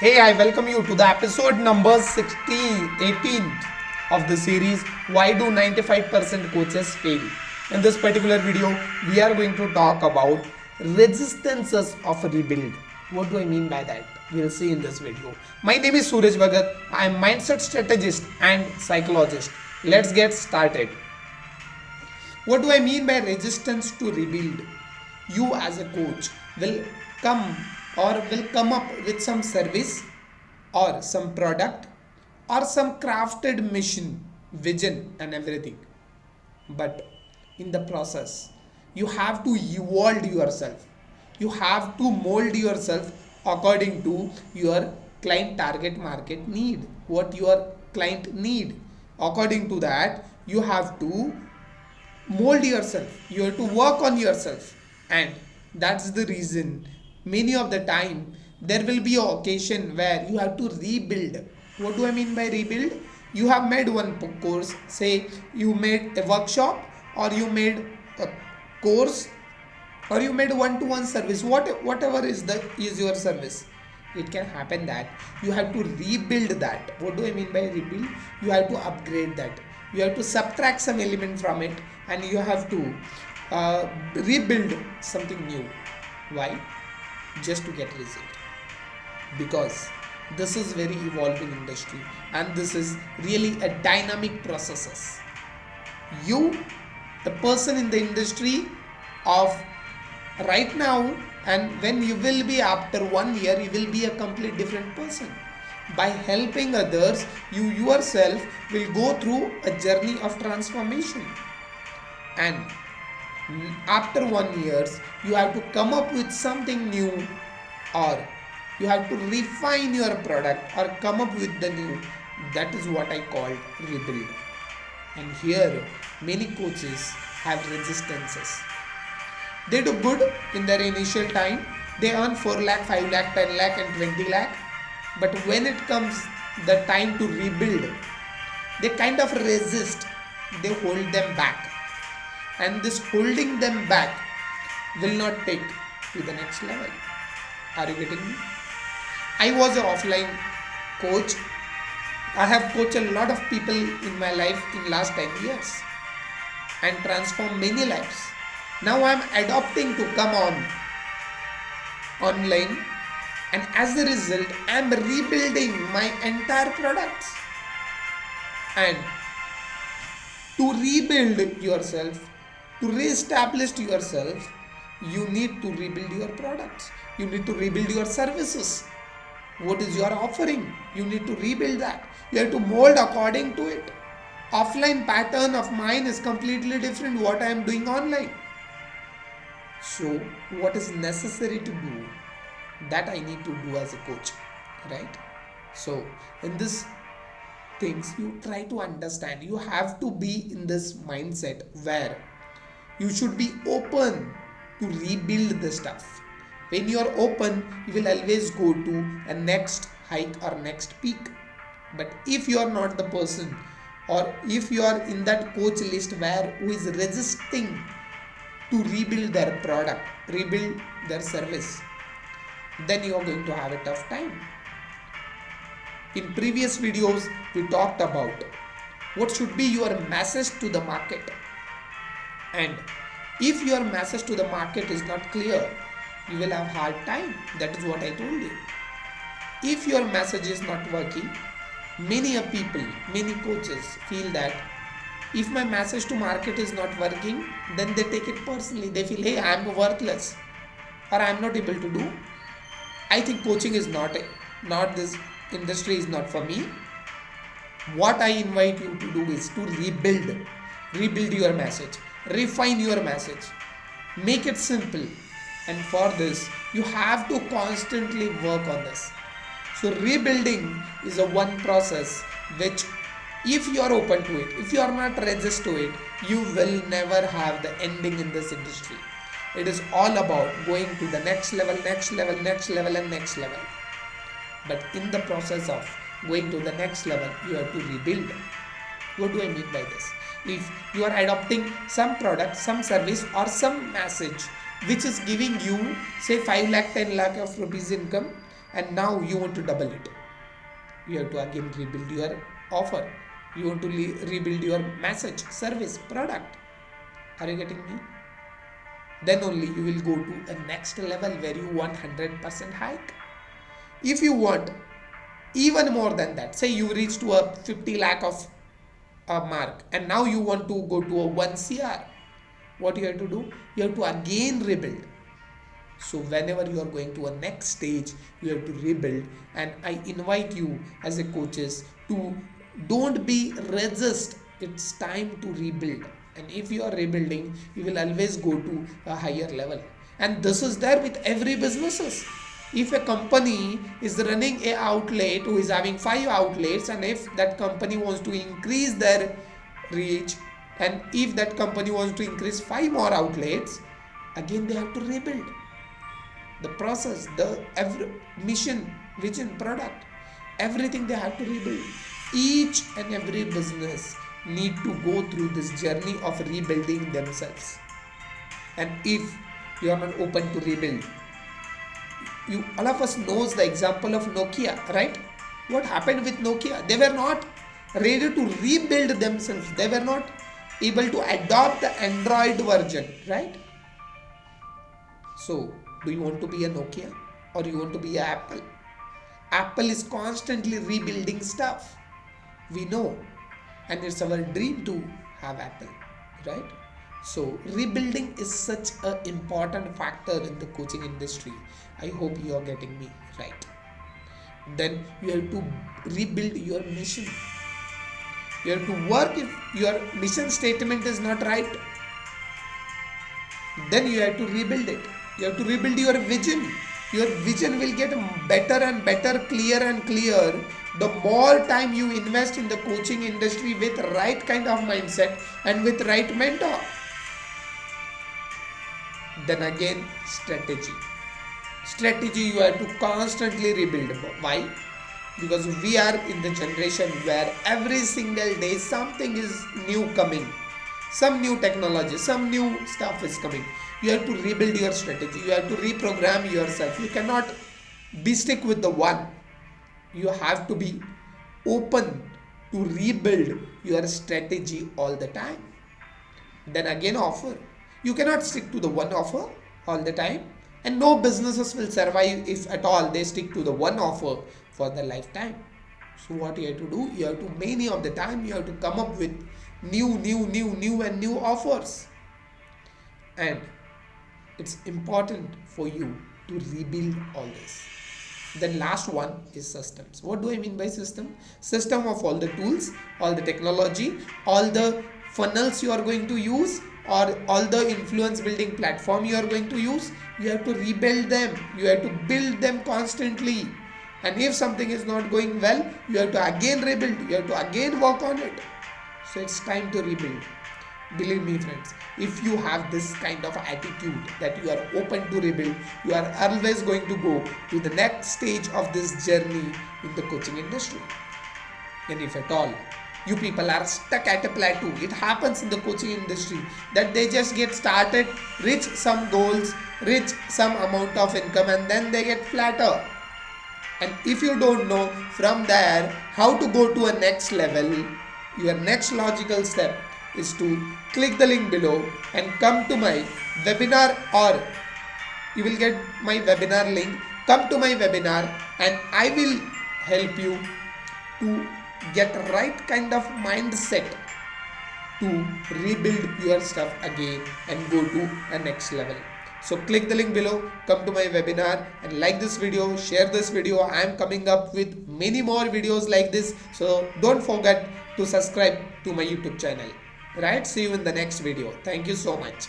Hey, I welcome you to the episode number 16, 18 of the series Why Do 95% Coaches Fail? In this particular video, we are going to talk about resistances of rebuild. What do I mean by that? We'll see in this video. My name is Suraj Bhagat. I am mindset strategist and psychologist. Let's get started. What do I mean by resistance to rebuild? You as a coach will come will come up with some service or some product or some crafted mission, vision and everything. But in the process, you have to evolve yourself. You have to mold yourself according to your client target market need, what your client need. According to that, you have to mold yourself, you have to work on yourself, and that's the reason many of the time there will be an occasion where you have to rebuild. What do I mean by rebuild? You have made one course, say you made a workshop or you made a course or you made one-to-one service, whatever is your service. It can happen that you have to rebuild that. What do I mean by rebuild? You have to upgrade that, you have to subtract some element from it, and you have to rebuild something new. Why? Just to get result, because this is very evolving industry and this is really a dynamic processes. You, the person in the industry of right now, and when you will be after 1 year, you will be a complete different person. By helping others, you yourself will go through a journey of transformation, and after 1 year you have to come up with something new, or you have to refine your product or come up with the new. That is what I call rebuild. And here many coaches have resistances. They do good in their initial time, they earn 4 lakh, 5 lakh, 10 lakh and 20 lakh, but when it comes the time to rebuild, they kind of resist, they hold them back, and this holding them back will not take to the next level. Are you getting me? I was an offline coach. I have coached a lot of people in my life in last 10 years and transformed many lives. Now I am adopting to come on online, and as a result I am rebuilding my entire products. And to rebuild yourself, to re-establish yourself, you need to rebuild your products, you need to rebuild your services. What is your offering? You need to rebuild that, you have to mold according to it. Offline pattern of mine is completely different what I am doing online. So what is necessary to do, that I need to do as a coach, right? So in this things, you try to understand, you have to be in this mindset where you should be open to rebuild the stuff. When you are open, you will always go to a next hike or next peak. But if you are not the person, or if you are in that coach list where who is resisting to rebuild their product, rebuild their service, then you are going to have a tough time. In previous videos, we talked about what should be your message to the market. And if your message to the market is not clear, you will have hard time. That is what I told you. If your message is not working, many people, many coaches feel that if my message to market is not working, then they take it personally. They feel, hey, I am worthless, or I am not able to do. I think coaching is not this industry is not for me. What I invite you to do is to rebuild your message, refine your message, make it simple. And for this, you have to constantly work on this. So rebuilding is a one process which, if you are open to it, if you are not resist to it, you will never have the ending in this industry. It is all about going to the next level, next level, next level and next level. But in the process of going to the next level, you have to rebuild. What do I mean by this? If you are adopting some product, some service or some message which is giving you say 5 lakh, 10 lakh of rupees income, and now you want to double it. You have to again rebuild your offer. You want to rebuild your message, service, product. Are you getting me? Then only you will go to a next level where you want 100% hike. If you want even more than that, say you reach to a 50 lakh of a mark and now you want to go to a 1 CR, what you have to do? You have to again rebuild. So whenever you are going to a next stage, you have to rebuild, and I invite you as a coaches to don't be resist. It's time to rebuild, and if you are rebuilding, you will always go to a higher level. And this is there with every businesses. If a company is running a outlet who is having 5 outlets, and if that company wants to increase their reach, and if that company wants to increase 5 more outlets, again they have to rebuild the process, the every mission, vision, product, everything they have to rebuild. Each and every business need to go through this journey of rebuilding themselves. And if you are not open to rebuild, you all of us knows the example of Nokia, right? What happened with Nokia? They were not ready to rebuild themselves. They were not able to adopt the Android version, right? So do you want to be a Nokia or you want to be a Apple? Apple is constantly rebuilding stuff. We know, and it's our dream to have Apple, right? So rebuilding is such an important factor in the coaching industry. I hope you are getting me right. Then you have to rebuild your mission. You have to work if your mission statement is not right. Then you have to rebuild it. You have to rebuild your vision. Your vision will get better and better, clear and clear the more time you invest in the coaching industry with right kind of mindset and with right mentor. Then again, strategy. Strategy you have to constantly rebuild. Why? Because we are in the generation where every single day something is new coming. Some new technology, some new stuff is coming. You have to rebuild your strategy. You have to reprogram yourself. You cannot be stick with the one. You have to be open to rebuild your strategy all the time. Then again, offer. You cannot stick to the one offer all the time, and no businesses will survive if at all they stick to the one offer for their lifetime. So what you have to do? You have to many of the time you have to come up with new offers. And it's important for you to rebuild all this. Then last one is systems. What do I mean by system? System of all the tools, all the technology, all the funnels you are going to use, or all the influence building platform you are going to use. You have to rebuild them. You have to build them constantly. And if something is not going well, you have to again rebuild. You have to again work on it. So it's time to rebuild. Believe me, friends, if you have this kind of attitude that you are open to rebuild, you are always going to go to the next stage of this journey in the coaching industry. And if at all you people are stuck at a plateau, it happens in the coaching industry that they just get started, reach some goals, reach some amount of income, and then they get flatter. And if you don't know from there how to go to a next level, your next logical step is to click the link below and come to my webinar, or you will get my webinar link. Come to my webinar and I will help you to get right kind of mindset to rebuild your stuff again and go to a next level. So click the link below, come to my webinar and like this video, share this video. I am coming up with many more videos like this. So don't forget to subscribe to my YouTube channel. Right? See you in the next video. Thank you so much.